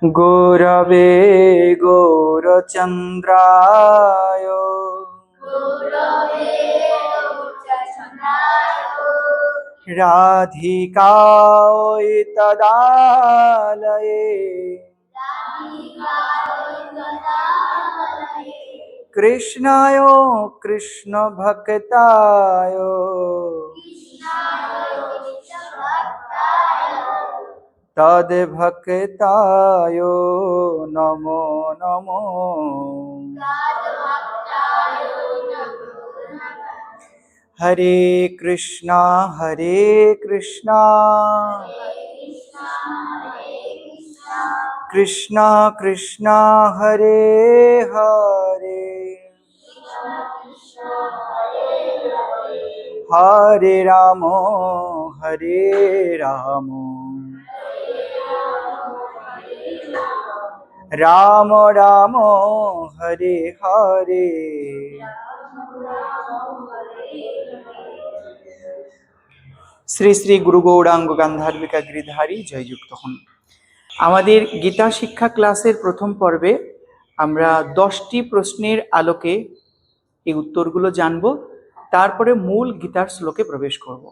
गुरवे गौरचन्द्राय राधिकायै तदालये कृष्णाय कृष्णभक्ताय तद्भक्ताय नमो नमो। हरे कृष्णा कृष्णा कृष्णा हरे हरे हरे राम राम राम हरे हरे। শ্রী শ্রী গুরু গৌরাঙ্গ গান্ধার্বিকা গিরিধারী জয়যুক্ত হন। আমাদের গীতা শিক্ষা ক্লাসের প্রথম পর্বে আমরা 10টি প্রশ্নের আলোকে এই উত্তরগুলো জানব, তারপরে মূল গীতার শ্লোকে প্রবেশ করব।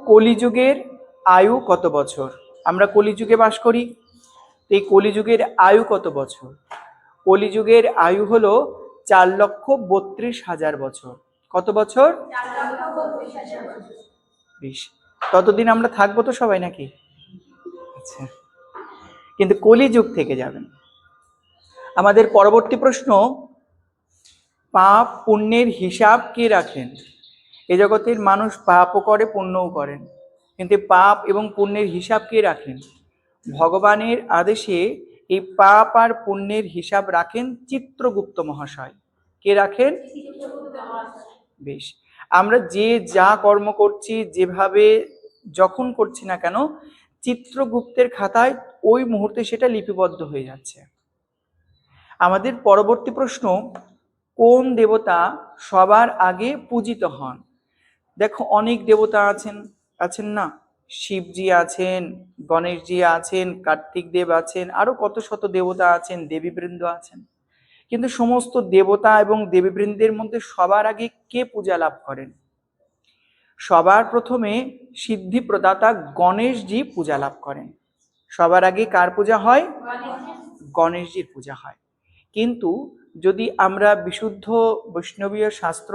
কলিযুগের আয়ু কত বছর? আমরা কলিযুগে বাস করি, এই কলিযুগের আয়ু কত বছর? কলিযুগের আয়ু হলো 4,32,000 বছর। কত বছর? 20। ততদিন আমরা থাকবো তো সবাই নাকি? আচ্ছা, কিন্তু কলিযুগ থেকে যাবেন। আমাদের পরবর্তী প্রশ্ন, পাপ পুণ্যের হিসাব কে রাখেন? এ জগতের মানুষ পাপও করে পুণ্যও করেন, কিন্তু পাপ এবং পুণ্যের হিসাব কে রাখেন? ভগবানের আদেশে এই পাপ আর পুণ্যের হিসাব রাখেন চিত্রগুপ্ত মহাশয়। কে রাখেন? বেশ, আমরা যে যা কর্ম করছি, যেভাবে যখন করছি না কেন, চিত্রগুপ্তের খাতায় ওই মুহূর্তে সেটা লিপিবদ্ধ হয়ে যাচ্ছে। আমাদের পরবর্তী প্রশ্ন, কোন দেবতা সবার আগে পূজিত হন? দেখো, অনেক দেবতা আছেন না? শিবজি আছেন, গণেশজি আছেন, কার্তিক দেব আছেন, আরো কত শত দেবতা আছেন, দেবীবৃন্দ আছেন। কিন্তু সমস্ত দেবতা এবং দেবীবৃন্দের মধ্যে সবার আগে কে পূজা লাভ করেন? সবার প্রথমে সিদ্ধি প্রদাতা গণেশজি পূজা লাভ করেন। সবার আগে কার পূজা হয়? গণেশজির পূজা হয়। কিন্তু যদি আমরা বিশুদ্ধ বৈষ্ণবীয় শাস্ত্র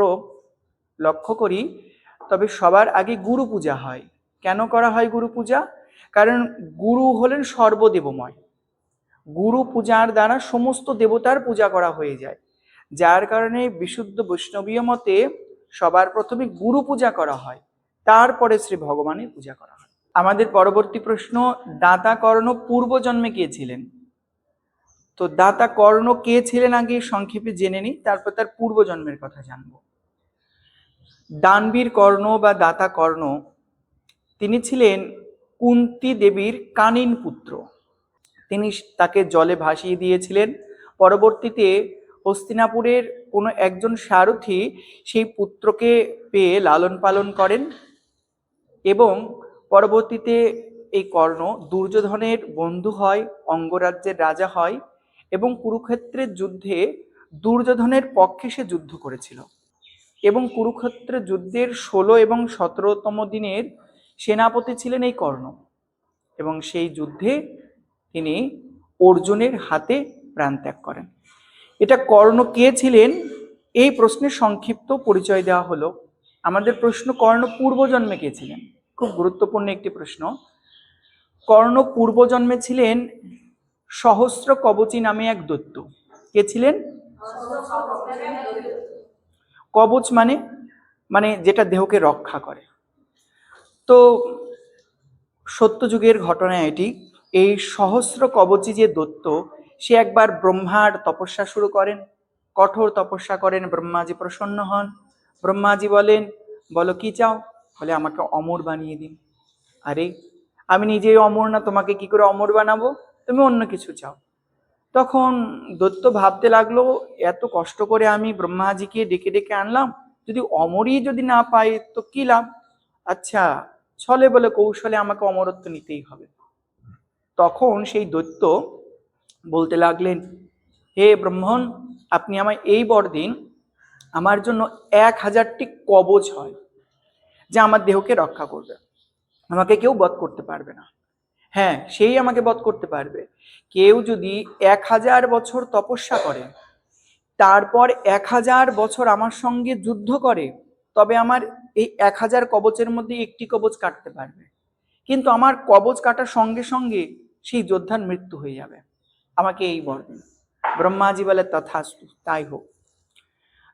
লক্ষ্য করি, তবে সবার আগে গুরু পূজা হয়। কেন করা হয় গুরু পূজা? কারণ গুরু হলেন সর্বদেবময়। গুরু পূজার দ্বারা সমস্ত দেবতার পূজা করা হয়ে যায়, যার কারণে বিশুদ্ধ বৈষ্ণবীয় মতে সবার প্রথমে গুরু পূজা করা হয়, তারপরে শ্রী ভগবানের পূজা করা হয়। আমাদের পরবর্তী প্রশ্ন, দাতা কর্ণ পূর্বজন্মে কে ছিলেন? তো দাতা কর্ণ কে ছিলেন আগে সংক্ষেপে জেনে নিই, তারপর তার পূর্বজন্মের কথা জানবো। দানবীর কর্ণ বা দাতা কর্ণ, তিনি ছিলেন কুন্তী দেবীর কানিন পুত্র। তিনি তাকে জলে ভাসিয়ে দিয়েছিলেন। পরবর্তীতে হস্তিনাপুরের কোনো একজন সারথি সেই পুত্রকে পেয়ে লালন পালন করেন এবং পরবর্তীতে এই কর্ণ দুর্যোধনের বন্ধু হয়, অঙ্গরাজ্যের রাজা হয় এবং কুরুক্ষেত্রের যুদ্ধে দুর্যোধনের পক্ষে সে যুদ্ধ করেছিল এবং কুরুক্ষেত্রের যুদ্ধের 16 এবং 17তম দিনের সেনাপতি ছিলেন এই কর্ণ এবং সেই যুদ্ধে তিনি অর্জুনের হাতে প্রাণ ত্যাগ করেন। এটা কর্ণ কে ছিলেন এই প্রশ্নের সংক্ষিপ্ত পরিচয় দেওয়া হলো। আমাদের প্রশ্ন, কর্ণ পূর্বজন্মে কে ছিলেন? খুব গুরুত্বপূর্ণ একটি প্রশ্ন। কর্ণ পূর্বজন্মে ছিলেন সহস্র কবচী নামে এক দৈত্য। কে ছিলেন? কবচ মানে যেটা দেহকে রক্ষা করে। তো সত্যযুগের ঘটনা এটি। এই সহস্র কবচী যে দৈত্য, সে একবার ব্রহ্মার তপস্যা শুরু করেন, কঠোর তপস্যা করেন। ব্রহ্মাজি প্রসন্ন হন। ব্রহ্মাজি বলেন, বলো কি চাও? বলে, আমাকে অমর বানিয়ে দিন। আরে, আমি নিজেই অমর না, তোমাকে কি করে অমর বানাবো? তুমি অন্য কিছু চাও। তখন দৈত্য ভাবতে লাগলো, এত কষ্ট করে আমি ব্রহ্মাজিকে ডেকে ডেকে আনলাম, যদি অমরই যদি না পাই তো কি লাভ? আচ্ছা, ছলে বলে কৌশলে আমাকে অমরত্ব নিতেই হবে। তখন সেই দৈত্য বলতে লাগলেন, হে ব্রাহ্মণ, আপনি আমায় এই বর দিন, আমার জন্য 1000টি কবচ হয়, যা আমার দেহকে রক্ষা করবে, আমাকে কেউ বধ করতে পারবে না। হ্যাঁ, সেই আমাকে বধ করতে পারবে কেউ যদি 1000 বছর তপস্যা করে, তারপর 1000 বছর আমার সঙ্গে যুদ্ধ করে, তবে আমার এই 1000 কবচের মধ্যে একটি কবচ কাটতে পারবে। কিন্তু আমার কবচ কাটার সঙ্গে সঙ্গে সেই যোদ্ধার মৃত্যু হয়ে যাবে, আমাকে এই বর দিন। ব্রহ্মাজি বলে, তথাস্তু, তাই হোক।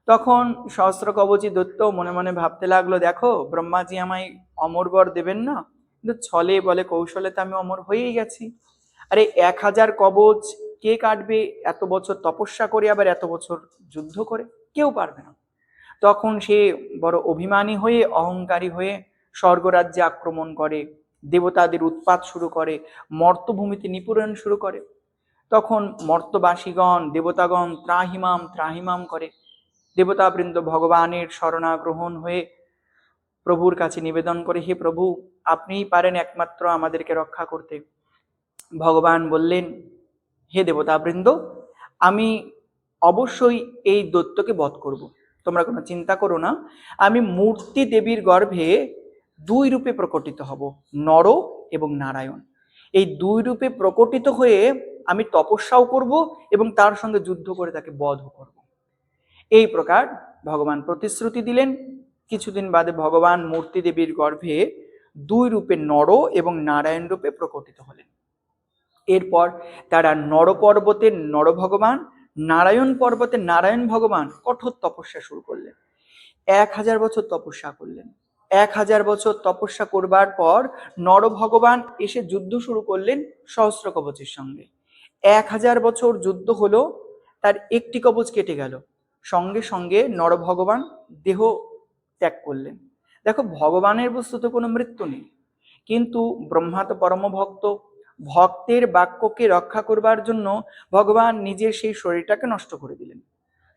তখন সহস্র কবচী দৈত্য মনে মনে ভাবতে লাগলো, দেখো ব্রহ্মাজি আমায় অমর বর দেবেন না, কিন্তু ছলে বলে কৌশলে তো আমি অমর হয়েই গেছি। আরে 1000 কবচ কে কাটবে এত বছর তপস্যা করে, আবার এত বছর যুদ্ধ করে? কেউ পারবে না। তখন সে বড় অভিমানী হয়ে, অহংকারী হয়ে স্বর্গরাজ্যে আক্রমণ করে, দেবতাদের উৎপাত শুরু করে, মর্তভূমিতে নিপীড়ন শুরু করে। তখন মর্তবাসীগণ, দেবতাগণ ত্রাহিমাম ত্রাহিমাম করে। দেবতাবৃন্দ ভগবানের শরণাগ্রহণ হয়ে প্রভুর কাছে নিবেদন করে, হে প্রভু, আপনিই পারেন একমাত্র আমাদেরকে রক্ষা করতে। ভগবান বললেন, হে দেবতাবৃন্দ, আমি অবশ্যই এই দৈত্যকে বধ করব, তোমরা কোনো চিন্তা করো না। আমি মূর্তি দেবীর গর্ভে 2 রূপে প্রকটিত হব, নর এবং নারায়ণ। এই 2 রূপে প্রকটিত হয়ে আমি তপস্যাও করব এবং তার সঙ্গে যুদ্ধ করে তাকে বধও করব। এই প্রকার ভগবান প্রতিশ্রুতি দিলেন। কিছুদিন বাদে ভগবান মূর্তি দেবীর গর্ভে 2 রূপে, নর এবং নারায়ণ রূপে প্রকটিত হলেন। এরপর তারা নর পর্বতে নর ভগবান, নারায়ণ পর্বতে নারায়ণ ভগবান কঠোর তপস্যা শুরু করলেন। 1000 বছর তপস্যা করলেন। 1000 বছর তপস্যা করবার পর নর ভগবান এসে যুদ্ধ শুরু করলেন সহস্র কবচের সঙ্গে। 1000 বছর যুদ্ধ হলো, তার একটি কবচ কেটে গেল, সঙ্গে সঙ্গে নর ভগবান দেহ ত্যাগ করলেন। দেখো, ভগবানের বস্তুতে কোনো মৃত্যু নেই, কিন্তু ব্রহ্মা তো পরম ভক্ত, ভক্তের বাক্যকে রক্ষা করবার জন্য ভগবান নিজের সেই শরীরটাকে নষ্ট করে দিলেন।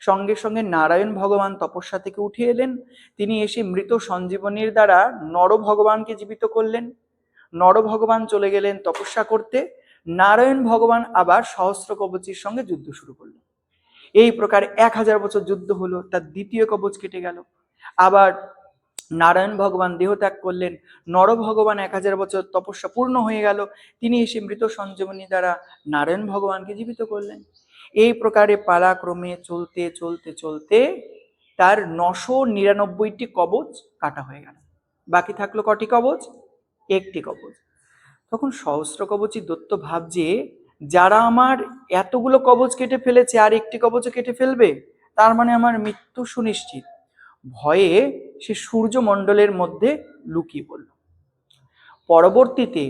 সঙ্গে সঙ্গে নারায়ণ ভগবান তপস্যা থেকে উঠে এলেন। তিনি এসে মৃত সঞ্জীবনীর দ্বারা নর ভগবানকে জীবিত করলেন। নর ভগবান চলে গেলেন তপস্যা করতে। নারায়ণ ভগবান আবার সহস্র কবচের সঙ্গে যুদ্ধ শুরু করলেন। এই প্রকার 1000 বছর যুদ্ধ হলো, তার দ্বিতীয় কবচ কেটে গেল। আবার নারায়ণ ভগবান দেহত্যাগ করলেন। নর ভগবান 1000 বছর তপস্যা পূর্ণ হয়ে গেল, তিনি এসে মৃত সঞ্জীবনী দ্বারা নারায়ণ ভগবানকে জীবিত করলেন। এই প্রকারে পালাক্রমে চলতে চলতে চলতে তার 999টি কবচ কাটা হয়ে গেল। বাকি থাকলো কটি কবচ? একটি কবচ। তখন সহস্র কবচী দৈত্য ভাবছে, যারা আমার এতগুলো কবচ কেটে ফেলেছে আর একটি কবচও কেটে ফেলবে, তার মানে আমার মৃত্যু সুনিশ্চিত। ভয়ে সে সূর্যমণ্ডলের মধ্যে লুকিয়ে পড়ল। পরবর্তীতে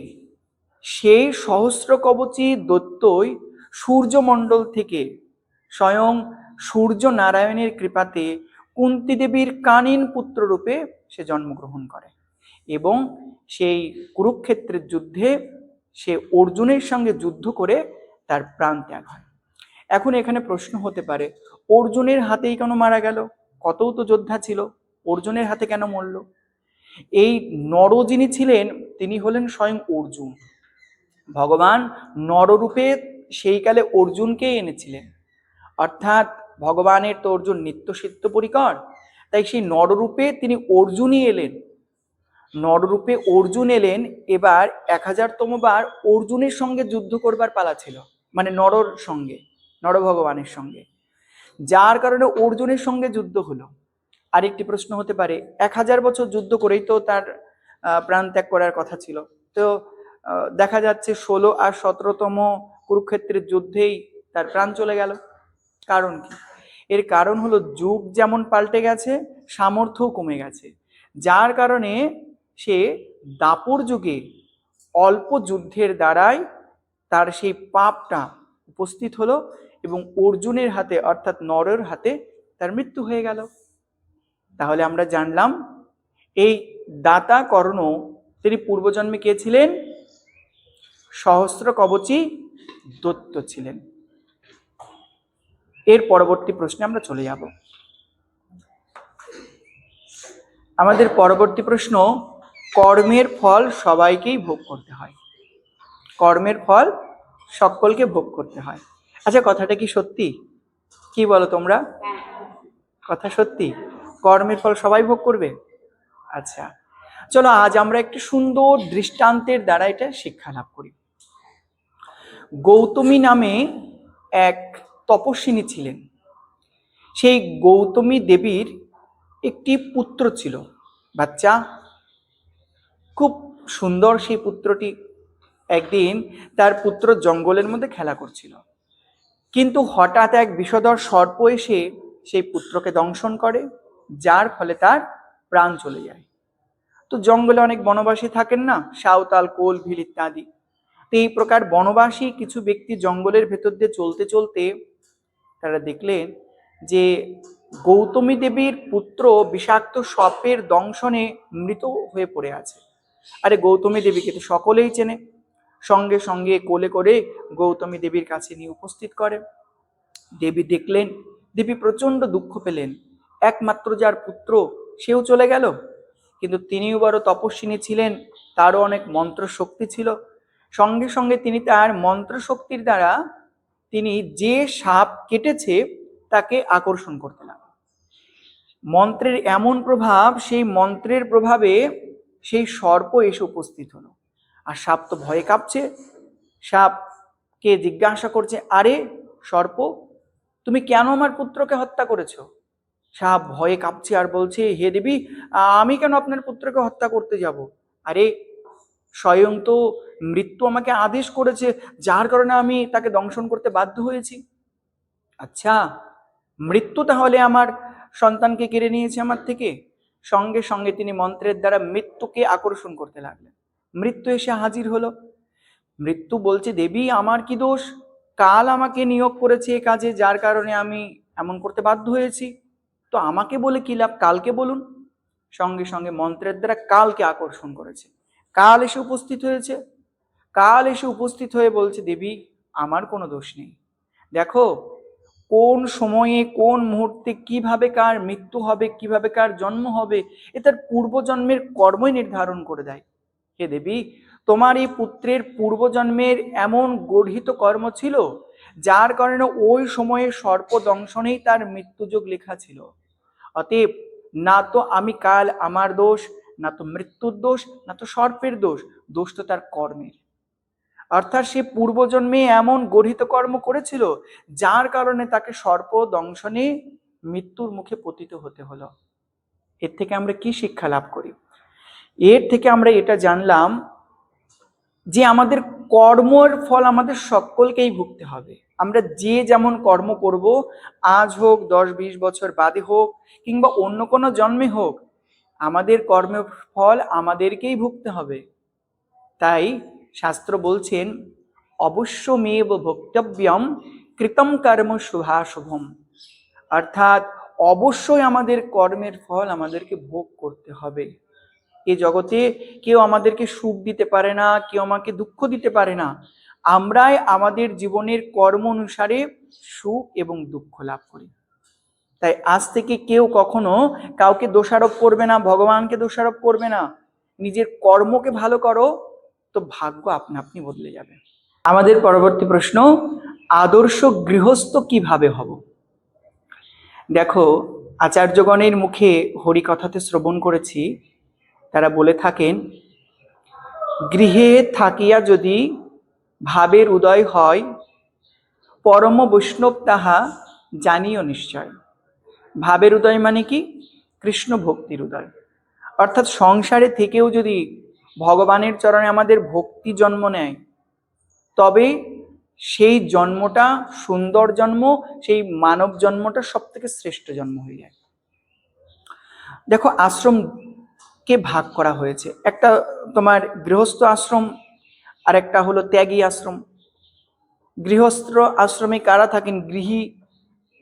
সেই সহস্র কবচী দৈত্যই সূর্যমণ্ডল থেকে স্বয়ং সূর্য নারায়ণের কৃপাতে কুন্তী দেবীর কানীন পুত্র রূপে সে জন্মগ্রহণ করে এবং সেই কুরুক্ষেত্রের যুদ্ধে সে অর্জুনের সঙ্গে যুদ্ধ করে তার প্রাণ ত্যাগ হয়। এখন এখানে প্রশ্ন হতে পারে, অর্জুনের হাতেই কেন মারা গেল? কতও তো যোদ্ধা ছিল, অর্জুনের হাতে কেন মরল? এই নর যিনি ছিলেন তিনি হলেন স্বয়ং অর্জুন। ভগবান নররূপে সেই কালে অর্জুনকে এনেছিলেন, অর্থাৎ ভগবানের তো অর্জুন নিত্য সিদ্ধ পরিকর, তাই সেই নররূপে তিনি অর্জুনই এলেন। নররূপে অর্জুন এলেন। এবার 1000তম বার অর্জুনের সঙ্গে যুদ্ধ করবার পালা ছিল, মানে নরর সঙ্গে, নর ভগবানের সঙ্গে, যার কারণে অর্জুনের সঙ্গে যুদ্ধ হলো। আরেকটি প্রশ্ন হতে পারে, 1000 বছর যুদ্ধ করেই তো তার প্রাণ ত্যাগ করার কথা ছিল, তো দেখা যাচ্ছে 16 আর 17তম কুরুক্ষেত্রের যুদ্ধেই তার প্রাণ চলে গেল। কারণ কি? এর কারণ হলো যুগ যেমন পাল্টে গেছে, সামর্থ্যও কমে গেছে, যার কারণে সে দাপর যুগে অল্প যুদ্ধের দ্বারাই তার সেই পাপটা উপস্থিত হলো এবং অর্জুনের হাতে অর্থাৎ নরের হাতে তার মৃত্যু হয়ে গেল। তাহলে আমরা জানলাম এই দাতা কর্ণ তিনি পূর্বজন্মে কে ছিলেন? সহস্র কবচী দৈত্য ছিলেন। এর পরবর্তী প্রশ্নে আমরা চলে যাব। আমাদের পরবর্তী প্রশ্ন, কর্মের ফল সবাইকেই ভোগ করতে হয়। কর্মের ফল সকলকে ভোগ করতে হয়। আচ্ছা, কথাটা কি সত্যি? কি বলো তোমরা? কথা সত্যি? কর্মের ফল সবাই ভোগ করবে? আচ্ছা, চলো আজ আমরা একটি সুন্দর দৃষ্টান্তের দ্বারা এটা শিক্ষা লাভ করি। গৌতমী নামে এক তপস্বিনী ছিলেন। সেই গৌতমী দেবীর একটি পুত্র ছিল, বাচ্চা, খুব সুন্দর সেই পুত্রটি। একদিন তার পুত্র জঙ্গলের মধ্যে খেলা করছিল, কিন্তু হঠাৎ এক বিষধর সর্প এসে সেই পুত্রকে দংশন করে, যার ফলে তার প্রাণ চলে যায়। তো জঙ্গলে অনেক বনবাসী থাকেন না, সাঁওতাল, কোল, ভিল ইত্যাদি। তো এই প্রকার বনবাসী কিছু ব্যক্তি জঙ্গলের ভেতর দিয়ে চলতে চলতে তারা দেখলেন যে গৌতমী দেবীর পুত্র বিষাক্ত সাপের দংশনে মৃত হয়ে পড়ে আছে। আরে গৌতমী দেবীকে তো সকলেই চেনে। সঙ্গে সঙ্গে কোলে করে গৌতমী দেবীর কাছে নিয়ে উপস্থিত করে। দেবী দেখলেন, দেবী প্রচন্ড দুঃখ পেলেন। একমাত্র যার পুত্র, সেও চলে গেল। কিন্তু তিনিও বড় তপস্বিনী ছিলেন, তারও অনেক মন্ত্র শক্তি ছিল। সঙ্গে সঙ্গে তিনি তার মন্ত্র শক্তির দ্বারা তিনি যে সাপ কেটেছে তাকে আকর্ষণ করতে লাগলেন। মন্ত্রের এমন প্রভাব, সেই মন্ত্রের প্রভাবে সেই সর্প এসে উপস্থিত হলো। আর সাপ তো ভয়ে কাঁপছে। সাপকে জিজ্ঞাসা করছে, আরে সর্প, তুমি কেন আমার পুত্রকে হত্যা করেছো? সাপ ভয়ে কাঁপছে আর বলছে, হে দেবী, আমি কেন আপনার পুত্রকে হত্যা করতে যাব? আরে স্বয়ং তো মৃত্যু আমাকে আদেশ করেছে, যার কারণে আমি তাকে দংশন করতে বাধ্য হয়েছি। আচ্ছা, মৃত্যু তাহলে আমার সন্তানকে কেড়ে নিয়েছে আমার থেকে? সঙ্গে সঙ্গে তিনি মন্ত্রের দ্বারা মৃত্যুকে আকর্ষণ করতে লাগলেন। মৃত্যু এসে হাজির হলো। মৃত্যু বলছে, দেবী, আমার কি দোষ? কাল আমাকে নিয়োগ করেছে এ কাজে, যার কারণে আমি এমন করতে বাধ্য হয়েছি। তো আমাকে বলে কি লাভ, কালকে বলুন। সঙ্গে সঙ্গে মন্ত্রের দ্বারা কালকে আকর্ষণ করেছে। কাল এসে উপস্থিত হয়েছে। কাল এসে উপস্থিত হয়ে বলছে, দেবী, আমার কোনো দোষ নেই। দেখো, কোন সময়ে কোন মুহূর্তে কিভাবে কার মৃত্যু হবে, কিভাবে কার জন্ম হবে, এ তার পূর্বজন্মের কর্মই নির্ধারণ করে দেয়। হে দেবী, তোমার এই পুত্রের পূর্বজন্মের এমন গর্হিত কর্ম ছিল, যার কারণে ওই সময়ে সর্প দংশনেই তার মৃত্যুযোগ লেখা ছিল। অতএব না তো আমি কাল আমার দোষ, না তো মৃত্যুর দোষ, না তো সর্পের দোষ, দোষ তো তার কর্মের। অর্থাৎ সে পূর্বজন্মে এমন গর্হিত কর্ম করেছিল, যার কারণে তাকে সর্প দংশনে মৃত্যুর মুখে পতিত হতে হলো। এর থেকে আমরা কি শিক্ষা লাভ করি? এর থেকে আমরা এটা জানলাম যে আমাদের কর্মের ফল আমাদের সকলকেই ভুগতে হবে। আমরা যে যেমন কর্ম করব, আজ হোক, 10-20 বছর বাদে হোক, কিংবা অন্য কোনো জন্মে হোক, আমাদের কর্মের ফল আমাদেরকেই ভুগতে হবে। তাই শাস্ত্র বলছেন, অবশ্যমেব ভোক্তব্যম কৃতম কর্ম শুভাশুভম। অর্থাৎ অবশ্যই আমাদের কর্মের ফল আমাদেরকে ভোগ করতে হবে। এই জগতে কেউ আমাদেরকে সুখ দিতে পারে না, কেউ আমাকে দুঃখ দিতে পারে না। আমরাই আমাদের জীবনের কর্ম অনুসারে সুখ এবং দুঃখ লাভ করি। তাই আজ থেকে কেউ কখনো কাউকে দোষারোপ করবে না, ভগবানকে দোষারোপ করবে না। নিজের কর্মকে ভালো করো, তো ভাগ্য আপনা আপনি বদলে যাবে। আমাদের পরবর্তী প্রশ্ন, আদর্শ গৃহস্থ কিভাবে হব? দেখো, আচার্যগণের মুখে হরিকথাতে শ্রবণ করেছি, তারা বলে থাকেন, গৃহে থাকিয়া যদি ভাবের উদয় হয়, পরম বৈষ্ণব তাহা জানিও নিশ্চয়। ভাবের উদয় মানে কি? কৃষ্ণ ভক্তির উদয়। অর্থাৎ সংসারে থেকেও যদি ভগবানের চরণে আমাদের ভক্তি জন্ম নেয়, তবে সেই জন্মটা সুন্দর জন্ম, সেই মানব জন্মটা সব থেকে শ্রেষ্ঠ জন্ম হয়ে যায়। দেখো, আশ্রমকে ভাগ করা হয়েছে, একটা তোমার গৃহস্থ আশ্রম আর একটা হলো ত্যাগী আশ্রম। গৃহস্থ আশ্রমে কারা থাকেন?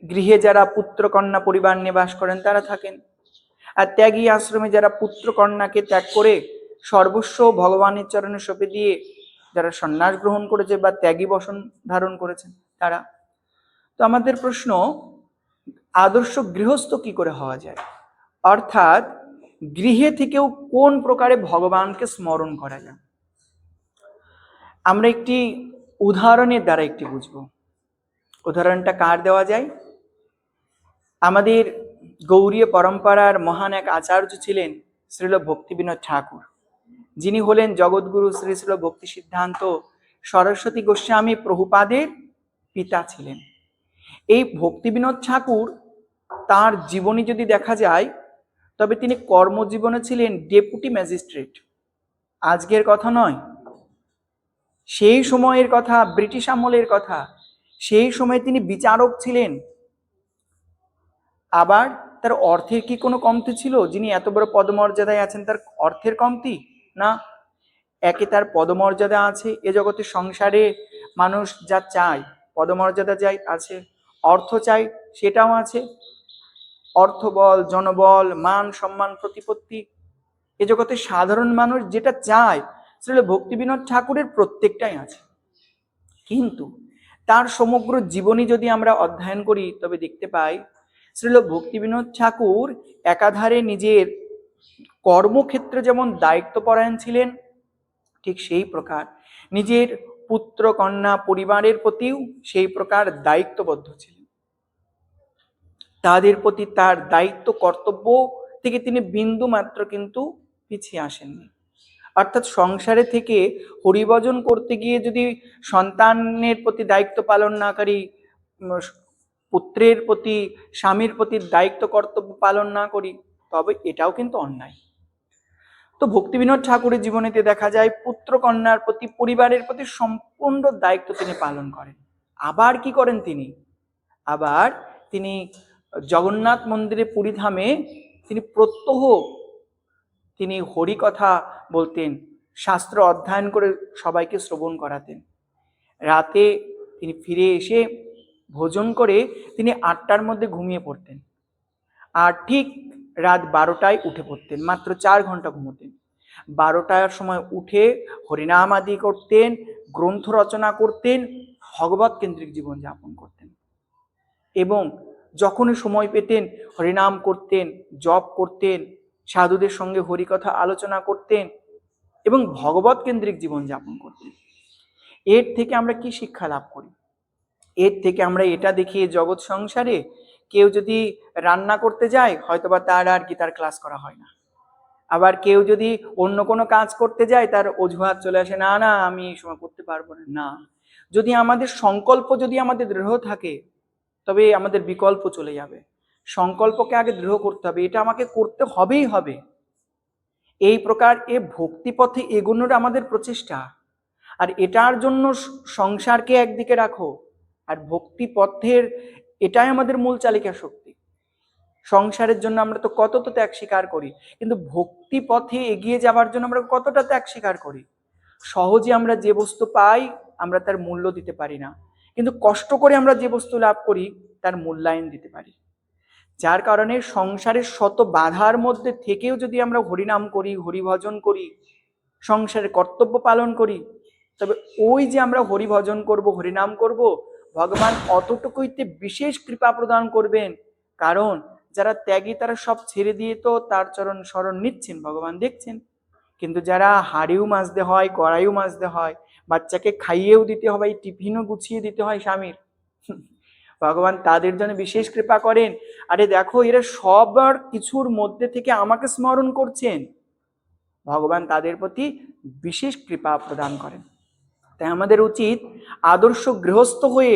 গৃহে যারা পুত্র কন্যা পরিবার নিবাস করেন তারা থাকেন। আর ত্যাগী আশ্রমে যারা পুত্র কন্যাকে ত্যাগ করে সর্বস্ব ভগবানের চরণে সঁপে দিয়ে যারা সন্ন্যাস গ্রহণ করেছে বা ত্যাগী বসন ধারণ করেছেন তারা। তো আমাদের প্রশ্ন, আদর্শ গৃহস্থ কি করে হওয়া যায়? অর্থাৎ গৃহে থেকেও কোন প্রকারে ভগবানকে স্মরণ করা যায়। আমরা একটি উদাহরণের দ্বারা একটি বুঝব। উদাহরণটা কার দেওয়া যায়? আমাদের গৌড়ীয় পরম্পরার মহান এক আচার্য ছিলেন শ্রীল ভক্তিবিনোদ ঠাকুর, যিনি হলেন জগৎগুরু শ্রী শ্রীল ভক্তি সিদ্ধান্ত সরস্বতী গোস্বামী প্রভুপাদের পিতা ছিলেন। এই ভক্তিবিনোদ ঠাকুর, তার জীবনী যদি দেখা যায়, তবে তিনি কর্মজীবনে ছিলেন ডেপুটি ম্যাজিস্ট্রেট। আজকের কথা নয়, সেই সময়ের কথা, ব্রিটিশ আমলের কথা। সেই সময় তিনি বিচারক ছিলেন। আবার তার অর্থের কি কোনো কমতি ছিল? যিনি এত বড় পদমর্যাদায় আছেন, তার অর্থের কমতি না। একে তার পদমর্যাদা আছে, এ জগতের সংসারে মানুষ যা চায়, পদমর্যাদা যাই আছে, অর্থ চাই সেটাও আছে। অর্থবল, জনবল, মান সম্মান, প্রতিপত্তি, এ জগতের সাধারণ মানুষ যেটা চায়, সেটা ভক্তিবিনোদ ঠাকুরের প্রত্যেকটাই আছে। কিন্তু তার সমগ্র জীবনী যদি আমরা অধ্যয়ন করি, তবে দেখতে পাই শ্রীল ভক্তিবিনোদ ঠাকুর একাধারে নিজের কর্মক্ষেত্রে যেমন দায়িত্বপরায়ণ ছিলেন, ঠিক সেই প্রকার নিজের পুত্র কন্যা পরিবারের প্রতিও সেই প্রকার দায়িত্ববদ্ধ ছিলেন। তাদের প্রতি তার দায়িত্ব কর্তব্য থেকে তিনি বিন্দু মাত্র কিন্তু পিছিয়ে আসেননি। অর্থাৎ সংসারে থেকে হরিভজন করতে গিয়ে যদি সন্তানের প্রতি দায়িত্ব পালন না করি, পুত্রের প্রতি, স্বামীর প্রতি দায়িত্ব কর্তব্য পালন না করি, তবে এটাও কিন্তু অন্যায়। তো ভক্তিবিনোদ ঠাকুরের জীবনেতে দেখা যায় পুত্র কন্যার প্রতি, পরিবারের প্রতি সম্পূর্ণ দায়িত্ব তিনি পালন করেন। আবার কি করেন তিনি? আবার তিনি জগন্নাথ মন্দিরে পুরীধামে তিনি প্রত্যহ তিনি হরিকথা বলতেন, শাস্ত্র অধ্যয়ন করে সবাইকে শ্রবণ করাতেন। রাতে তিনি ফিরে এসে ভোজন করে তিনি 8টার মধ্যে ঘুমিয়ে পড়তেন, আর ঠিক রাত 12টায় উঠে পড়তেন। মাত্র 4 ঘন্টা ঘুমোতেন। 12টার সময় উঠে হরিনাম আদি করতেন, গ্রন্থ রচনা করতেন, ভগবত কেন্দ্রিক জীবন যাপন করতেন। এবং যখনই সময় পেতেন হরিনাম করতেন, জপ করতেন, সাধুদের সঙ্গে হরিকথা আলোচনা করতেন এবং ভগবত কেন্দ্রিক জীবন যাপন করতেন। এর থেকে আমরা কি শিক্ষা লাভ করি? এর থেকে আমরা এটা দেখি, জগৎ সংসারে কেউ যদি রান্না করতে যায়, হয়তোবা তার আর গীতার ক্লাস করা হয় না। আবার কেউ যদি অন্য কোনো কাজ করতে যায়, তার অজুহাত চলে আসে, না না আমি এই সময় করতে পারবো না। যদি আমাদের সংকল্প যদি আমাদের দৃঢ় থাকে, তবে আমাদের বিকল্প চলে যাবে। সংকল্পকে আগে দৃঢ় করতে হবে, এটা আমাকে করতে হবেই হবে। এই প্রকার এ ভক্তিপথে এগোনোর আমাদের প্রচেষ্টা। আর এটার জন্য সংসারকে একদিকে রাখো, আর ভক্তি পথের এটাই আমাদের মূল চালিকা শক্তি। সংসারের জন্য আমরা তো কত তো ত্যাগ স্বীকার করি, কিন্তু ভক্তি পথে এগিয়ে যাবার জন্য আমরা কতটা ত্যাগ স্বীকার করি। সহজে আমরা যে বস্তু পাই, আমরা তার মূল্য দিতে পারি না, কিন্তু কষ্ট করে আমরা যে বস্তু লাভ করি তার মূল্যায়ন দিতে পারি। যার কারণে সংসারের শত বাধার মধ্যে থেকেও যদি আমরা হরিনাম করি, হরিভজন করি, সংসারের কর্তব্য পালন করি, তবে ওই যে আমরা হরিভজন করব, হরিনাম করব, ভগবান অতটুকুইতে বিশেষ কৃপা প্রদান করবেন। কারণ যারা ত্যাগী তারা সব ছেড়ে দিয়ে তো তার চরণ শরণ নিচ্ছেন, ভগবান দেখছেন। কিন্তু যারা হাড়িও মাজতে হয়, কড়াইও মাজতে হয়, বাচ্চাকে খাইয়েও দিতে হবে, টিফিনও গুছিয়ে দিতে হয় স্বামীর, ভগবান তাদের জন্য বিশেষ কৃপা করেন। আরে দেখো, এরা সবার কিছুর মধ্যে থেকে আমাকে স্মরণ করছেন, ভগবান তাদের প্রতি বিশেষ কৃপা প্রদান করেন। তাই আমাদের উচিত আদর্শ গৃহস্থ হয়ে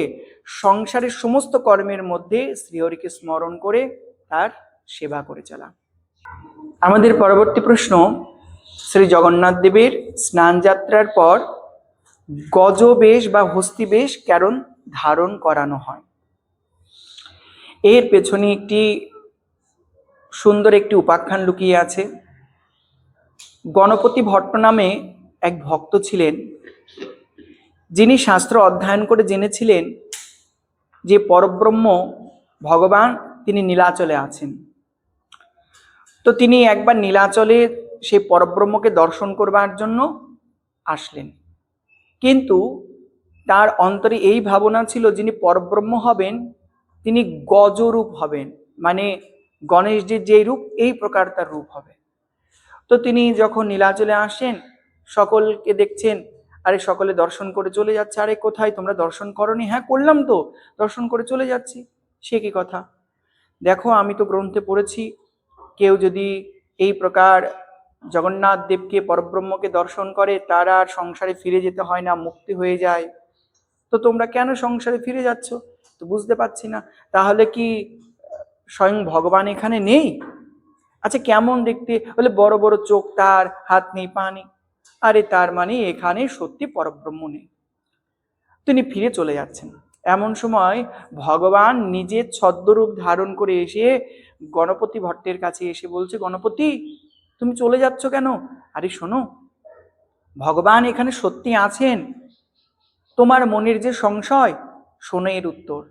সংসারের সমস্ত কর্মের মধ্যে শ্রীহরিকে স্মরণ করে তার সেবা করে চলা। আমাদের পরবর্তী প্রশ্ন, শ্রী জগন্নাথ দেবের স্নান যাত্রার পর গজবেশ বা হস্তিবেশ কেন ধারণ করানো হয়? এর পেছনে একটি সুন্দর একটি উপাখ্যান লুকিয়ে আছে। গণপতি ভট্ট নামে এক ভক্ত ছিলেন, যিনি শাস্ত্র অধ্যয়ন করে জেনেছিলেন যে পরব্রহ্ম ভগবান তিনি নীলাচলে আছেন। তো তিনি একবার নীলাচলে সেই পরব্রহ্মকে দর্শন করবার জন্য আসলেন, কিন্তু তার অন্তরে এই ভাবনা ছিল যিনি পরব্রহ্ম হবেন তিনি গজরূপ হবেন, মানে গণেশজির যেই রূপ এই প্রকার তার রূপ হবে। তো তিনি যখন নীলাচলে আসেন, সকলকে দেখছেন, আরে সকলে দর্শন করে চলে যাচ্ছে। আরে কোথায়, তোমরা দর্শন করনি? হ্যাঁ করলাম তো, দর্শন করে চলে যাচ্ছি। সে কি কথা? দেখো আমি তো গ্রন্থে পড়েছি, কেউ যদি এই প্রকার জগন্নাথ দেবকে, পরব্রহ্মকে দর্শন করে তার আর সংসারে ফিরে যেতে হয় না, মুক্তি হয়ে যায়। তো তোমরা কেন সংসারে ফিরে যাচ্ছ? তো বুঝতে পারছি না। তাহলে কি স্বয়ং ভগবান এখানে নেই? আচ্ছা কেমন দেখতে? বলে বড় বড় চোখ তার, হাত নেই পা নেই। আরে তার মানে এখানে সত্যি পরব্রহ্ম নেই। তিনি ফিরে চলে যাচ্ছেন। এমন সময় ভগবান নিজের ছদ্মরূপ ধারণ করে এসে গণপতি ভট্টের কাছে এসে বলছে, গণপতি তুমি চলে যাচ্ছ কেন? আরে শোনো, ভগবান এখানে সত্যি আছেন। তোমার মনের যে সংশয়, শোনো এর উত্তর।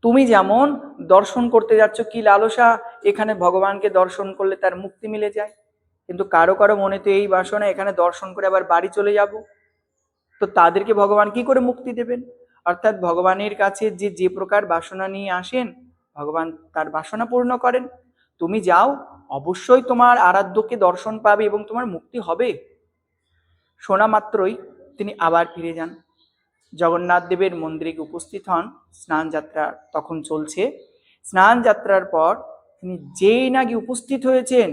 তুমি যেমন দর্শন করতে যাচ্ছ, কি লালসা, এখানে ভগবানকে দর্শন করলে তার মুক্তি মিলে যায়। কিন্তু কারো কারো মনে তো এই বাসনা, এখানে দর্শন করে আবার বাড়ি চলে যাব। তো তাদেরকে ভগবান কি করে মুক্তি দেবেন? অর্থাৎ ভগবানের কাছে যে যে প্রকার বাসনা নিয়ে আসেন, ভগবান তার বাসনা পূর্ণ করেন। তুমি যাও, অবশ্যই তোমার আরাধ্যকে দর্শন পাবে এবং তোমার মুক্তি হবে। শোনা মাত্রই তিনি আবার ফিরে যান, জগন্নাথ দেবের মন্দিরে উপস্থিত হন। স্নান যাত্রা তখন চলছে। স্নান যাত্রার পর তিনি যেই না গিয়ে উপস্থিত হয়েছেন,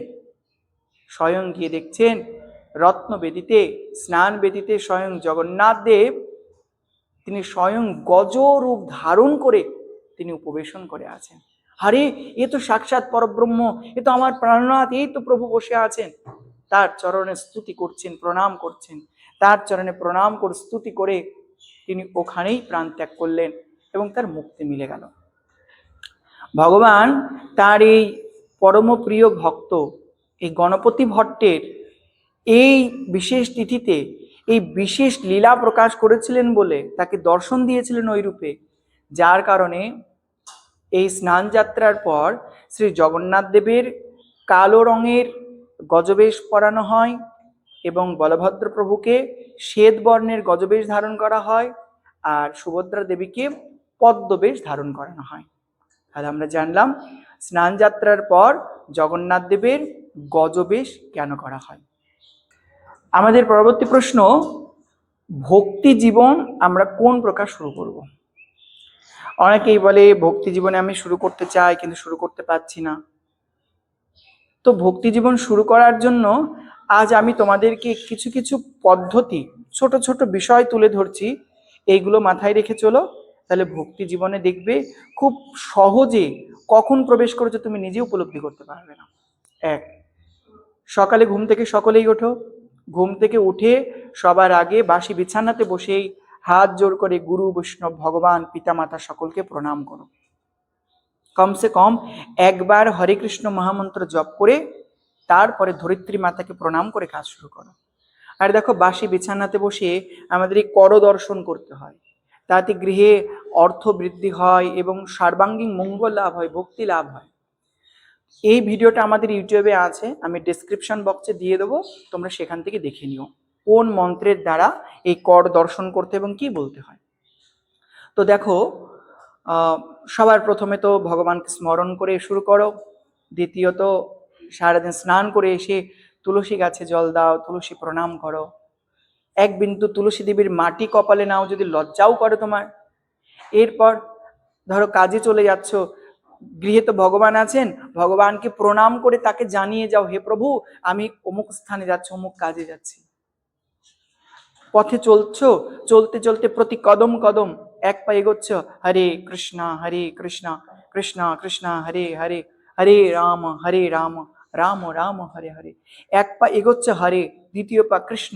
স্বয়ং গিয়ে দেখছেন রত্ন বেদিতে, স্নান বেদিতে স্বয়ং জগন্নাথ দেব তিনি স্বয়ং গজরূপ ধারণ করে তিনি উপবেশন করে আছেন। আরে এ তো সাক্ষাৎ পরব্রহ্ম, এ তো আমার প্রাণনাথ, এই তো প্রভু বসে আছেন। তার চরণে স্তুতি করছেন, প্রণাম করছেন। তার চরণে প্রণাম করে স্তুতি করে তিনি ওখানেই প্রাণ ত্যাগ করলেন এবং তার মুক্তি মিলে গেল। ভগবান তার এই পরম প্রিয় ভক্ত এই গণপতি ভট্টের এই বিশেষ তিথিতে এই বিশেষ লীলা প্রকাশ করেছিলেন বলে তাকে দর্শন দিয়েছিলেন ওই রূপে, যার কারণে এই স্নান যাত্রার পর শ্রী জগন্নাথ দেবের কালো রঙের গজবেশ পরানো হয় এবং বলভদ্র প্রভুকে শ্বেত বর্ণের গজবেশ ধারণ করা হয়, আর সুভদ্রা দেবীকে পদ্মবেশ ধারণ করানো হয়। তাহলে আমরা জানলাম স্নান যাত্রার পর জগন্নাথ দেবের গজবেশ কেন করা হয়। আমাদের পরবর্তী প্রশ্ন, ভক্তি জীবন আমরা কোন প্রকার শুরু করব? অনেকেই বলে ভক্তি জীবনে আমি শুরু করতে চাই কিন্তু শুরু করতে পারছি না। তো ভক্তি জীবন শুরু করার জন্য আজ আমি তোমাদেরকে কিছু কিছু পদ্ধতি, ছোট ছোট বিষয় তুলে ধরছি। এইগুলো মাথায় রেখে চলো, তাহলে ভক্তি জীবনে দেখবে খুব সহজে কখন প্রবেশ করেছো তুমি নিজে উপলব্ধি করতে পারবে না। এক, সকালে ঘুম থেকে সকলেই ওঠো। ঘুম থেকে উঠে সবার আগে বাসি বিছানাতে বসেই হাত জোর করে গুরু বৈষ্ণব ভগবান পিতামাতা সকলকে প্রণাম করো। কমসে কম একবার হরে কৃষ্ণ মহামন্ত্র জপ করে তারপরে ধরিত্রী মাতাকে প্রণাম করে কাজ শুরু করো। আর দেখো বাসি বিছানাতে বসে আমাদের এই কর দর্শন করতে হয়, তাতে গৃহে অর্থ বৃদ্ধি হয় এবং সর্বাঙ্গীন মঙ্গল লাভ হয়, ভক্তি লাভ হয়। এই ভিডিওটা আমাদের ইউটিউবে আছে, আমি ডেসক্রিপশন বক্সে দিয়ে দেবো, তোমরা সেখান থেকে দেখে নিও কোন মন্ত্রের দ্বারা এই কর দর্শন করতে এবং কি বলতে হয়। তো দেখো, সবার প্রথমে তো ভগবানকে স্মরণ করে শুরু করো। দ্বিতীয়ত সারাদিন স্নান করে এসে তুলসী গাছে জল দাও, তুলসী প্রণাম করো। এক বিন্দু তুলসী দেবীর মাটি কপালে নাও যদি লজ্জাও করে তোমার। এরপর ধরো কাজে চলে যাচ্ছ, গৃহে তো ভগবান আছেন, ভগবানকে প্রণাম করে তাকে জানিয়ে যাও, হে প্রভু আমি অমুক স্থানে যাচ্ছি, অমুক কাজে যাচ্ছি। পথে চলছো, চলতে চলতে প্রতি কদম কদম এক পা এগোচ্ছ, হরে কৃষ্ণ কৃষ্ণ কৃষ্ণ হরে হরে, হরে রাম রাম রাম হরে হরে। এক পা এগোচ্ছে হরে, দ্বিতীয় পা কৃষ্ণ।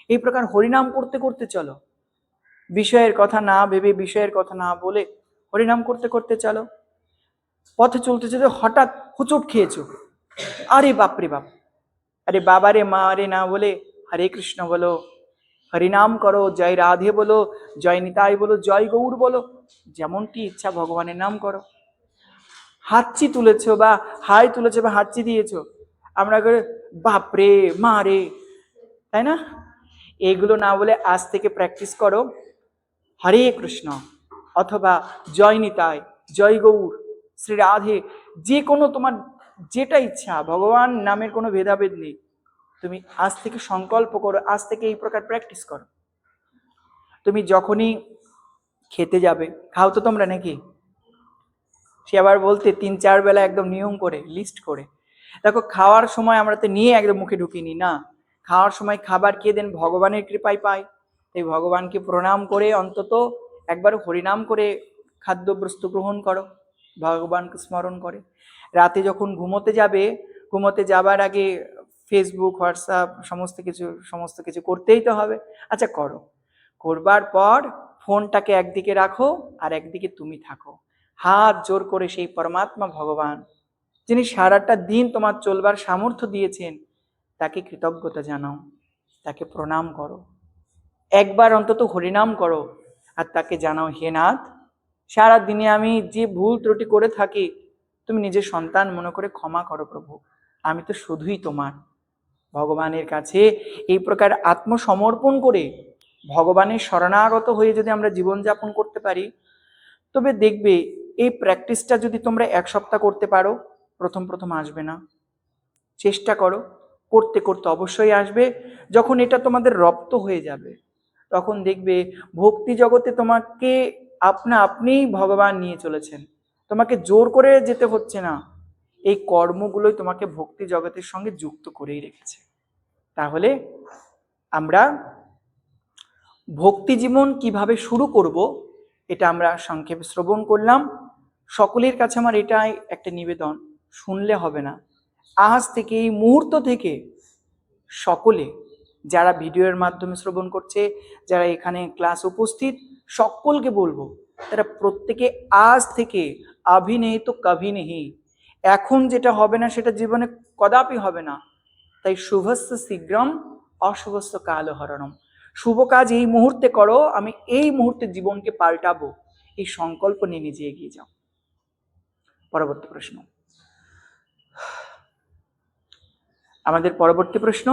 এই প্রকার হরিনাম করতে করতে চলো। বিষয়ের কথা না ভেবে, বিষয়ের কথা না বলে হরিনাম করতে করতে চলো। পথে চলতে চলতে হঠাৎ হুচট খেয়েছো, আরে বাপরে বাপ, আরে বাবা রে মা রে না বলে হরে কৃষ্ণ বলো, হরিনাম করো, জয় রাধে বলো, জয় নিতাই বলো, জয় গৌর বলো, যেমনটি ইচ্ছা ভগবানের নাম করো। হাঁচি তুলেছো বা হাই তুলেছো বা হাঁচি দিয়েছো, আমরা করে বাপরে মা রে, তাই না? এইগুলো না বলে আজ থেকে প্র্যাকটিস করো হরে কৃষ্ণ অথবা জয় নিতাই, জয় গৌর, শ্রী রাধে, যে কোনো তোমার যেটা ইচ্ছা, ভগবান নামের কোনো ভেদাভেদ নেই। তুমি আজ থেকে সংকল্প করো, আজ থেকে এই প্রকার প্র্যাকটিস করো। তুমি যখনই খেতে যাবে, খাও তো তোমরা নাকি? সে আবার বলতে 3-4 বেলা একদম নিয়ম করে লিস্ট করে। দেখো, খাওয়ার সময় আমরা তো নিয়ে একদম মুখে ঢুকিনি না, খাওয়ার সময় খাবার কে দেন? ভগবানের কৃপায় পাই। এই ভগবানকে প্রণাম করে অন্তত একবার হরিনাম করে খাদ্যবস্তু গ্রহণ করো, ভগবানকে স্মরণ করে। রাতে যখন ঘুমোতে যাবে, ঘুমোতে যাবার আগে ফেসবুক, হোয়াটসঅ্যাপ সমস্ত কিছু করতেই তো হবে। আচ্ছা করো, করবার পর ফোনটাকে একদিকে রাখো আর একদিকে তুমি থাকো। হাত জোর করে সেই পরমাত্মা ভগবান, যিনি সারাটা দিন তোমার চলবার সামর্থ্য দিয়েছেন, তাকে কৃতজ্ঞতা জানাও, তাকে প্রণাম করো, একবার অন্তত হরিনাম করো আর তাকে জানাও, হে নাথ, সারা দিনে আমি যে ভুল ত্রুটি করে থাকি তুমি নিজের সন্তান মনে করে ক্ষমা করো প্রভু, আমি তো শুধুই তোমার। ভগবানের কাছে এই প্রকার আত্মসমর্পণ করে ভগবানের শরণাগত হয়ে যদি আমরা জীবনযাপন করতে পারি, তবে দেখবে এই প্র্যাকটিসটা যদি তোমরা 1 সপ্তাহ করতে পারো, প্রথম প্রথম আসবে না, চেষ্টা করো, করতে করতে অবশ্যই আসবে। যখন এটা তোমাদের রপ্ত হয়ে যাবে, তখন দেখবে ভক্তি জগতে তোমাকে আপনিই ভগবান নিয়ে চলেছেন, তোমাকে জোর করে যেতে হচ্ছে না, এই কর্মগুলোই তোমাকে ভক্তি জগতের সঙ্গে যুক্ত করেই রেখেছে। তাহলে আমরা ভক্তি জীবন কিভাবে শুরু করব, এটা আমরা সংক্ষেপে শ্রবণ করলাম। সকলের কাছে আমার এটাই একটা নিবেদন, শুনলে হবে না, আজ থেকে এই মুহূর্ত থেকে সকলে যারা ভিডিওর মাধ্যমে শ্রবণ করছে, যারা এখানে ক্লাস উপস্থিত, সকলকে বলবো তারা প্রত্যেকে আজ থেকে আভি নেই তো কভি নেই, এখন যেটা হবে না সেটা জীবনে কদাপি হবে না। তাই শুভস্য শীঘ্রম অশুভস্য কালহরণম, শুভ কাজ এই মুহূর্তে করো, আমি এই মুহূর্তে জীবনকে পাল্টাবো, এই সংকল্প নিয়ে নিজে এগিয়ে যাও। পরবর্তী প্রশ্ন, আমাদের পরবর্তী প্রশ্ন,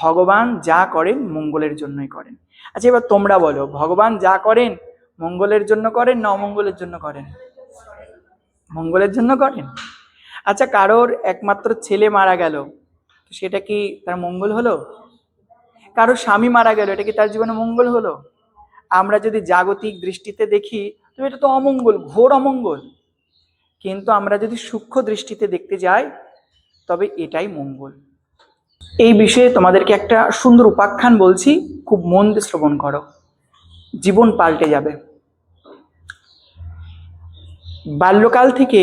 ভগবান যা করেন মঙ্গলের জন্যই করেন। আচ্ছা এবার তোমরা বলো, ভগবান যা করেন মঙ্গলের জন্য করেন না অমঙ্গলের জন্য করেন? মঙ্গলের জন্য করেন। আচ্ছা, কারোর একমাত্র ছেলে মারা গেল, সেটা কি তার মঙ্গল হলো? কারোর স্বামী মারা গেল, এটা কি তার জীবনে মঙ্গল হলো? আমরা যদি জাগতিক দৃষ্টিতে দেখি তো এটা তো অমঙ্গল, ঘোর অমঙ্গল। কিন্তু আমরা যদি সূক্ষ্ম দৃষ্টিতে দেখতে যাই তবে এটাই মঙ্গল। এই বিষয়ে তোমাদেরকে একটা সুন্দর উপাখ্যান বলছি, খুব মন দিয়ে শ্রবণ করো, জীবন পাল্টে যাবে। বাল্যকাল থেকে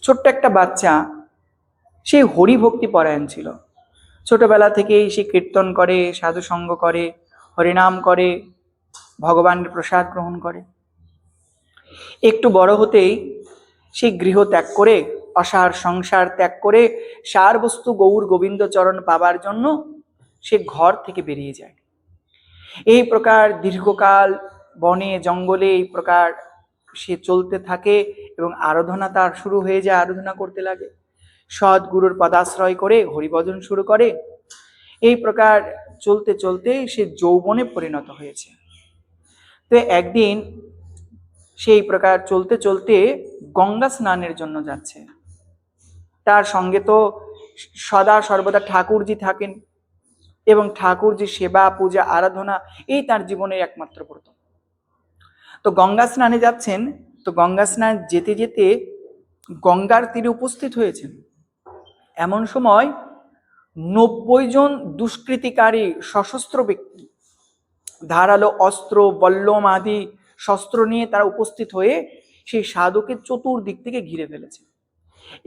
ছোট্ট একটা বাচ্চা, সে হরিভক্তি পরায়ণ ছিল। ছোটবেলা থেকেই সে কীর্তন করে, সাধু সঙ্গ করে, হরিনাম করে, ভগবানের প্রসাদ গ্রহণ করে। একটু বড় হতেই সে গৃহ ত্যাগ করে, অসার সংসার ত্যাগ করে সার বস্তু গৌর গোবিন্দ চরণ পাবার জন্য সে ঘর থেকে বেরিয়ে যায়। এই প্রকার দীর্ঘকাল বনে জঙ্গলে এই প্রকার সে চলতে থাকে এবং আরাধনা তার শুরু হয়ে যায়, আরাধনা করতে লাগে, সদ্গুরুর পদাশ্রয় করে হরিভজন শুরু করে। এই প্রকার চলতে চলতে সে যৌবনে পরিণত হয়েছে। তো একদিন সেই প্রকার চলতে চলতে গঙ্গা স্নানের জন্য যাচ্ছে। তার সঙ্গে তো সদা সর্বদা ঠাকুরজি থাকেন এবং ঠাকুরজি সেবা পূজা আরাধনা এই তার জীবনের একমাত্র ব্রত। তো গঙ্গা স্নানে যাচ্ছেন, তো গঙ্গা স্নান যেতে যেতে গঙ্গার তীরে উপস্থিত হয়েছেন। এমন সময় 90 জন দুষ্কৃতিকারী সশস্ত্র ব্যক্তি ধারালো অস্ত্র বল্লম আদি শস্ত্র নিয়ে তারা উপস্থিত হয়ে সেই সাধুকে চতুর্দিক থেকে ঘিরে ফেলেছে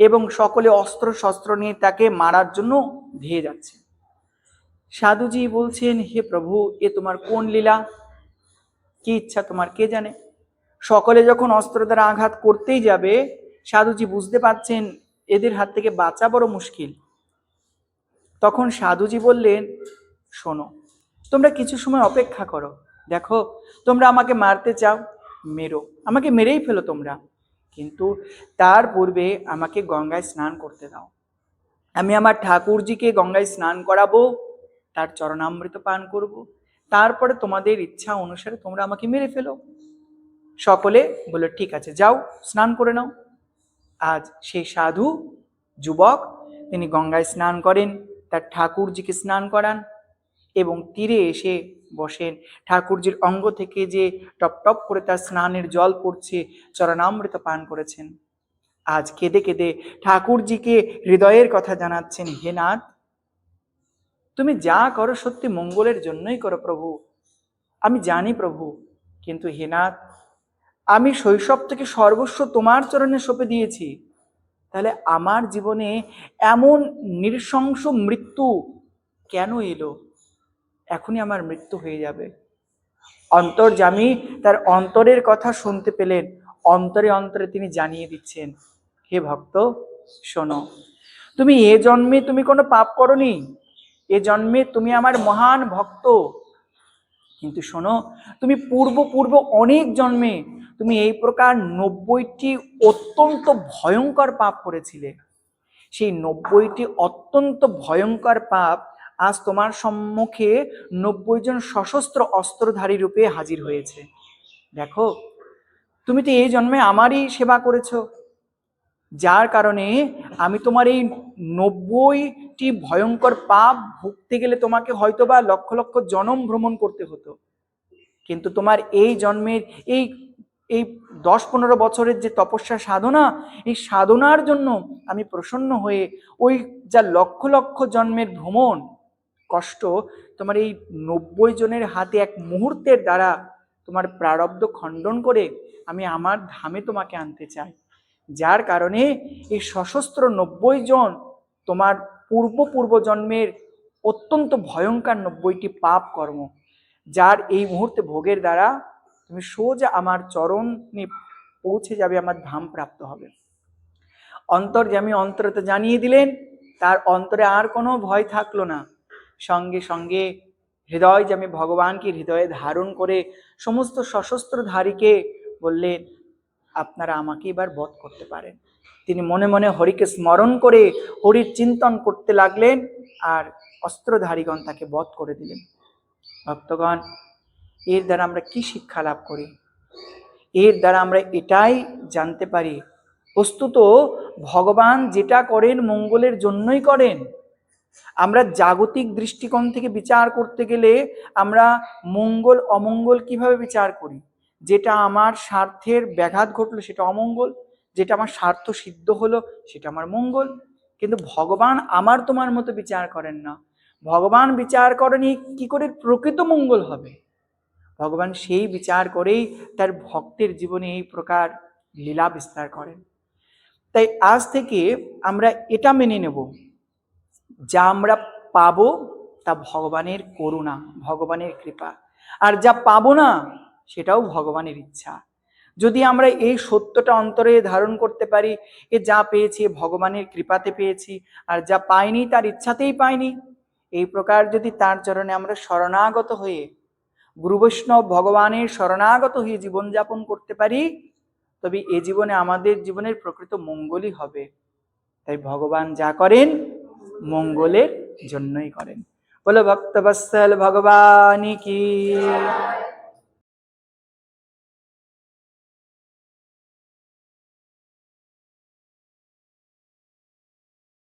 এবং সকলে অস্ত্র শস্ত্র নিয়ে তাকে মারার জন্য ধেয়ে যাচ্ছে। সাধুজি বলছেন, হে প্রভু, এ তোমার কোন লীলা, কি ইচ্ছা তোমার কে জানে। সকলে যখন অস্ত্র দ্বারা আঘাত করতেই যাবে, সাধুজি বুঝতে পারছেন এদের হাত থেকে বাঁচা বড় মুশকিল। তখন সাধুজি বললেন, শোনো, তোমরা কিছু সময় অপেক্ষা করো, দেখো তোমরা আমাকে মারতে চাও, মেরো, আমাকে মেরেই ফেলো তোমরা, কিন্তু তার পূর্বে আমাকে গঙ্গায় স্নান করতে দাও। আমি আমার ঠাকুরজিকে গঙ্গায় স্নান করাবো, তার চরণামৃত পান করব, তারপরে তোমাদের ইচ্ছা অনুসারে তোমরা আমাকে মেরে ফেলো। সকলে বলল, ঠিক আছে, যাও স্নান করে নাও। আজ সেই সাধু যুবক তিনি গঙ্গায় স্নান করেন, তার ঠাকুরজিকে স্নান করান এবং তীরে এসে বসেন। ঠাকুরজির অঙ্গ থেকে যে টপ টপ করে তার স্নানের জল পড়ছে, চরণামৃত পান করেছেন। আজ কেঁদে কেঁদে ঠাকুরজিকে হৃদয়ের কথা জানাচ্ছেন, হে নাথ, তুমি যা করো সত্যি মঙ্গলের জন্যই করো প্রভু, আমি জানি প্রভু, কিন্তু হে নাথ, আমি শৈশব থেকে সর্বস্ব তোমার চরণে সঁপে দিয়েছি, তাহলে আমার জীবনে এমন নৃশংস মৃত্যু কেন এলো? এখনই আমার মৃত্যু হয়ে যাবে। অন্তর্যামী তার অন্তরের কথা শুনতে পেলেন, অন্তরে অন্তরে তিনি জানিয়ে দিচ্ছেন, হে ভক্ত শোনো, তুমি এ জন্মে তুমি কোনো পাপ করনি, এ জন্মে তুমি আমার মহান ভক্ত, কিন্তু শোনো, তুমি পূর্ব পূর্ব অনেক জন্মে তুমি এই প্রকার 90টি অত্যন্ত ভয়ঙ্কর পাপ করেছিলে। সেই 90টি অত্যন্ত ভয়ঙ্কর পাপ আজ তোমার সম্মুখে 90 জন সশস্ত্র অস্ত্রধারী রূপে হাজির হয়েছে। দেখো, তুমি তো এই জন্মে আমারই সেবা করেছো, যার কারণে আমি তোমার এই 90টি ভয়ঙ্কর পাপ ভুগতে গেলে তোমাকে হয়তোবা লক্ষ লক্ষ জনম ভ্রমণ করতে হতো, কিন্তু তোমার এই জন্মের এই এই 10-15 বছরের যে তপস্যা সাধনা, এই সাধনার জন্য আমি প্রসন্ন হয়ে ওই যা লক্ষ লক্ষ জন্মের ভ্রমণ কষ্ট, তোমার এই 90 জনের হাতে এক মুহূর্তের দ্বারা তোমার প্রারব্ধ খণ্ডন করে আমি আমার ধামে তোমাকে আনতে চাই। যার কারণে এই সশস্ত্র 90 জন তোমার পূর্ব জন্মের অত্যন্ত ভয়ঙ্কর 90টি পাপ কর্ম, যার এই মুহূর্তে ভোগের দ্বারা তুমি সোজা আমার চরণে পৌঁছে যাবে, আমার ধাম প্রাপ্ত হবে। অন্তর্যামী অন্তরতে জানিয়ে দিলেন, তার অন্তরে আর কোনো ভয় থাকলো না। সঙ্গে সঙ্গে হৃদয়যামী ভগবানকে হৃদয়ে ধারণ করে সমস্ত সশস্ত্রধারীকে বললেন, আপনারা আমাকে এবার বধ করতে পারেন। তিনি মনে মনে হরিকে স্মরণ করে হরির চিন্তন করতে লাগলেন, আর অস্ত্রধারীগণ তাকে বধ করে দিলেন। ভক্তগণ, এর দ্বারা আমরা কি শিক্ষা লাভ করি? এর দ্বারা আমরা এটাই জানতে পারি, বস্তুত ভগবান যেটা করেন মঙ্গলের জন্যই করেন। আমরা জাগতিক দৃষ্টিকোণ থেকে বিচার করতে গেলে আমরা মঙ্গল অমঙ্গল কিভাবে বিচার করি? যেটা আমার স্বার্থের ব্যাঘাত ঘটলো সেটা অমঙ্গল, যেটা আমার স্বার্থ সিদ্ধ হলো সেটা আমার মঙ্গল। কিন্তু ভগবান আমার তোমার মতো বিচার করেন না। ভগবান বিচার করেনি কি করে প্রকৃত মঙ্গল হবে। ভগবান সেই বিচার করেই তার ভক্তের জীবনে এই প্রকার লীলা বিস্তার করেন। তাই আজ থেকে আমরা এটা মেনে নেব, যা আমরা পাবো তা ভগবানের করুণা, ভগবানের কৃপা, আর যা পাবো না সেটাও ভগবানের ইচ্ছা। যদি আমরা এই সত্যটা অন্তরে ধারণ করতে পারি, এ যা পেয়েছি ভগবানের কৃপাতে পেয়েছি, আর যা পাইনি তার ইচ্ছাতেই পাইনি, এই প্রকার যদি তার চরণে আমরা শরণাগত হয়ে গুরু বৈষ্ণব ভগবানের শরণাগত হয়ে জীবনযাপন করতে পারি, তবে এ জীবনে আমাদের জীবনের প্রকৃত মঙ্গলই হবে। তাই ভগবান যা করেন মঙ্গলের জন্যই করেন। বলো ভক্তবৎসল ভগবান কি।